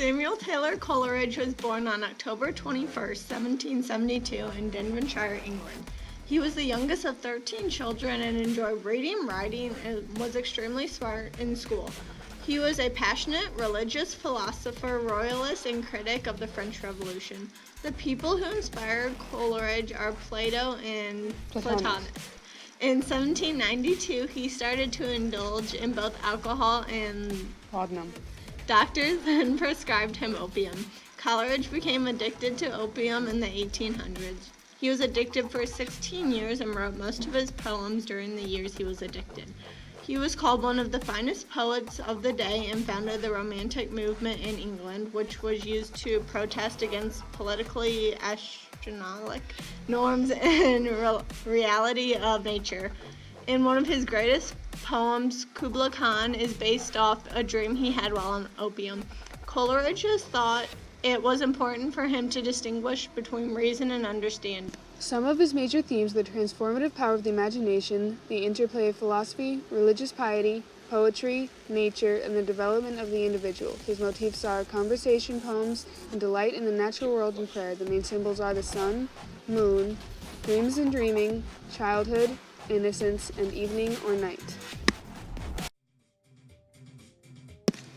Samuel Taylor Coleridge was born on October 21st, 1772 in Devonshire, England. He was the youngest of 13 children and enjoyed reading, writing, and was extremely smart in school. He was a passionate religious philosopher, royalist, and critic of the French Revolution. The people who inspired Coleridge are Plato and Platonists. In 1792, he started to indulge in both alcohol and laudanum. Doctors then prescribed him opium. Coleridge became addicted to opium in the 1800s. He was addicted for 16 years and wrote most of his poems during the years he was addicted. He was called one of the finest poets of the day and founded the Romantic movement in England, which was used to protest against politically astronomical norms and reality of nature. In one of his greatest poems, Kubla Khan is based off a dream he had while on opium. Coleridge thought it was important for him to distinguish between reason and understanding. Some of his major themes are the transformative power of the imagination, the interplay of philosophy, religious piety, poetry, nature, and the development of the individual. His motifs are conversation poems and delight in the natural world and prayer. The main symbols are the sun, moon, dreams and dreaming, childhood, innocence, and evening or night.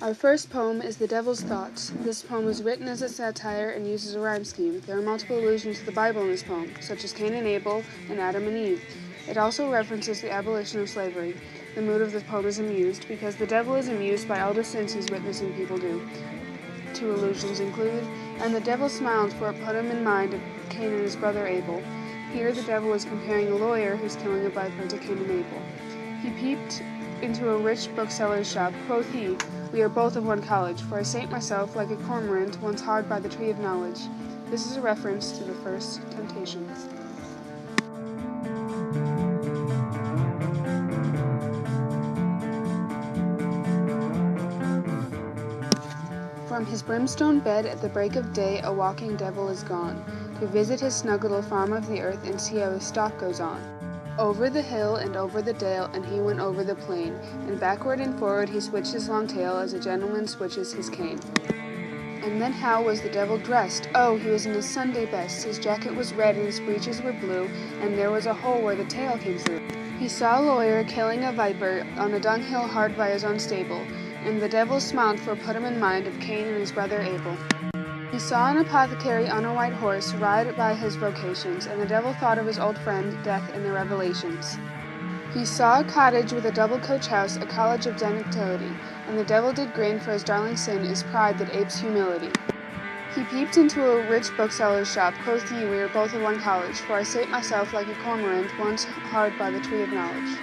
Our first poem is The Devil's Thoughts. This poem is written as a satire and uses a rhyme scheme. There are multiple allusions to the Bible in this poem, such as Cain and Abel and Adam and Eve. It also references the abolition of slavery. The mood of the poem is amused, because the devil is amused by all the sins he's witnessing people do. Two allusions include, and the devil smiled, for it put him in mind of Cain and his brother Abel. Here the devil is comparing a lawyer who's killing a viper to Cain and Abel. He peeped into a rich bookseller's shop. Quoth he, "We are both of one college, for I sate myself like a cormorant once hard by the tree of knowledge." This is a reference to the first temptation. From his brimstone bed at the break of day a walking devil is gone, to visit his snug little farm of the earth and see how his stock goes on. Over the hill and over the dale, and he went over the plain, and backward and forward he switched his long tail as a gentleman switches his cane. And then how was the devil dressed? Oh, he was in his Sunday best. His jacket was red and his breeches were blue, and there was a hole where the tail came through. He saw a lawyer killing a viper on a dunghill hard by his own stable, and the devil smiled, for it put him in mind of Cain and his brother Abel. He saw an apothecary on a white horse ride by his vocations, and the devil thought of his old friend Death in the Revelations. He saw a cottage with a double coach house, a college of gentility, and the devil did grin, for his darling sin is pride that apes humility. He peeped into a rich bookseller's shop. Quoth he, "We are both of one college, for I sate myself like a cormorant once hard by the tree of knowledge."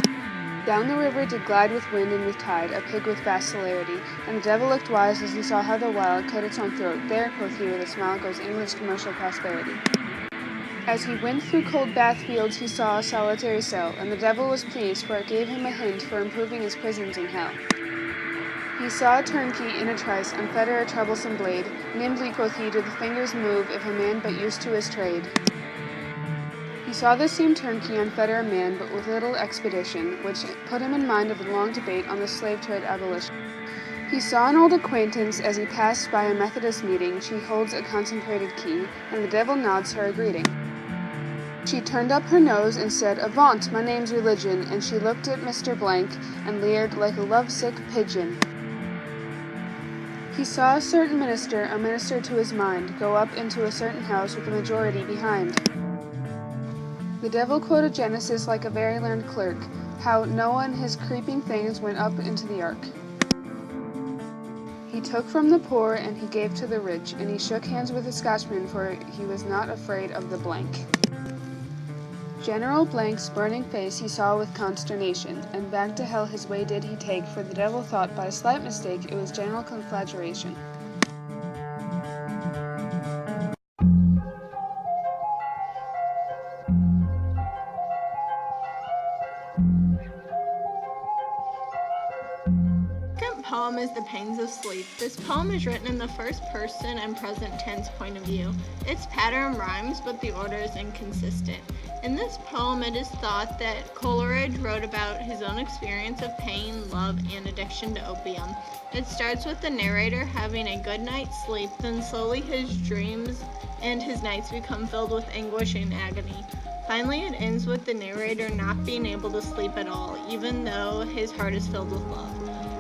Down the river did glide with wind and with tide a pig with vast celerity, and the devil looked wise as he saw how the wild cut its own throat. There, quoth he with a smile, goes English commercial prosperity. As he went through cold bath fields he saw a solitary cell, and the devil was pleased, for it gave him a hint for improving his prisons in hell. He saw a turnkey in a trice unfetter a troublesome blade. Nimbly, quoth he, do the fingers move, if a man but used to his trade. He saw this same turnkey unfetter a man, but with little expedition, which put him in mind of a long debate on the slave trade abolition. He saw an old acquaintance as he passed by a Methodist meeting. She holds a consecrated key, and the devil nods her a greeting. She turned up her nose and said, "Avaunt, my name's Religion," and she looked at Mr. Blank and leered like a lovesick pigeon. He saw a certain minister, a minister to his mind, go up into a certain house with a majority behind. The devil quoted Genesis like a very learned clerk, how Noah and his creeping things went up into the ark. He took from the poor and he gave to the rich, and he shook hands with the Scotchman, for he was not afraid of the Blank. General Blank's burning face he saw with consternation, and back to hell his way did he take, for the devil thought by a slight mistake it was General Conflagration. The second poem is The Pains of Sleep. This poem is written in the first person and present tense point of view. Its pattern rhymes, but the order is inconsistent. In this poem, it is thought that Coleridge wrote about his own experience of pain, love, and addiction to opium. It starts with the narrator having a good night's sleep, then slowly his dreams and his nights become filled with anguish and agony. Finally, it ends with the narrator not being able to sleep at all, even though his heart is filled with love.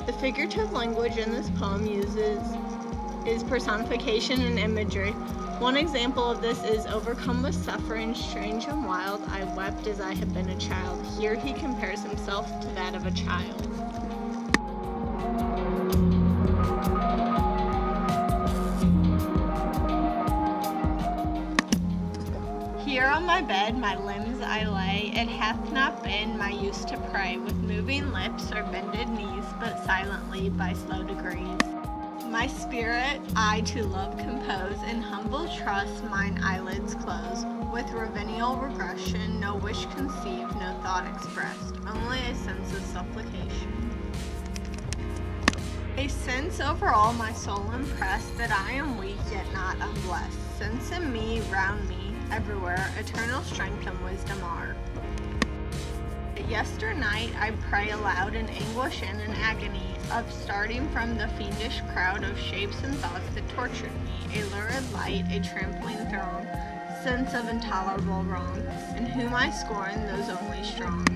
The figurative language in this poem is personification and imagery. One example of this is overcome with suffering, strange and wild, I wept as I had been a child. Here he compares himself to that of a child. Here on my bed, my limbs I lay, it hath not been my use to pray with moving lips or bended knees, but silently by slow degrees. My spirit I to love compose, in humble trust mine eyelids close. With ravenal regression, no wish conceived, no thought expressed, only a sense of supplication. A sense over all my soul impressed, that I am weak yet not unblessed. Sense in me, round me, everywhere, eternal strength and wisdom are. Yesternight I pray aloud in anguish and in agony of starting from the fiendish crowd of shapes and thoughts that tortured me, a lurid light, a trampling throng, sense of intolerable wrong, and whom I scorn, those only strong.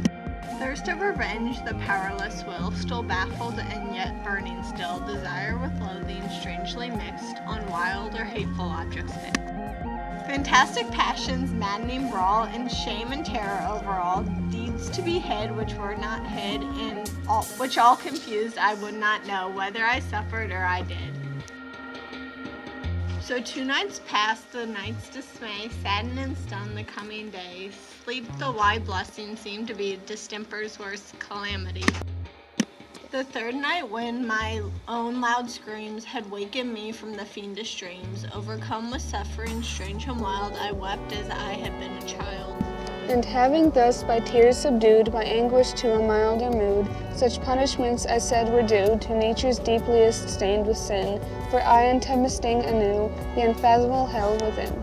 Thirst of revenge, the powerless will, still baffled and yet burning still, desire with loathing strangely mixed, on wild or hateful objects fixed. Fantastic passions, maddening brawl, and shame and terror over all, deeds to be hid which were not hid, and which all confused I would not know whether I suffered or I did. So 2 nights passed, the night's dismay, sadden and stun the coming day. Sleep, the wide blessing, seemed to be distemper's worst calamity. The 3rd night, when my own loud screams had wakened me from the fiendish dreams, overcome with suffering strange and wild, I wept as I had been a child. And having thus by tears subdued my anguish to a milder mood, such punishments as said were due to natures deepliest stained with sin, for I encompassing anew the unfathomable hell within.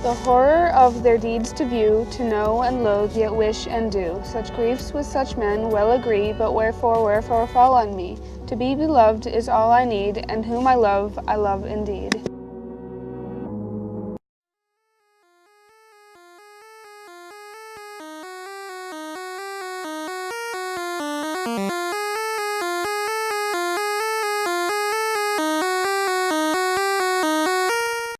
The horror of their deeds to view, to know and loathe, yet wish and do. Such griefs with such men well agree, but wherefore fall on me? To be beloved is all I need, and whom I love indeed.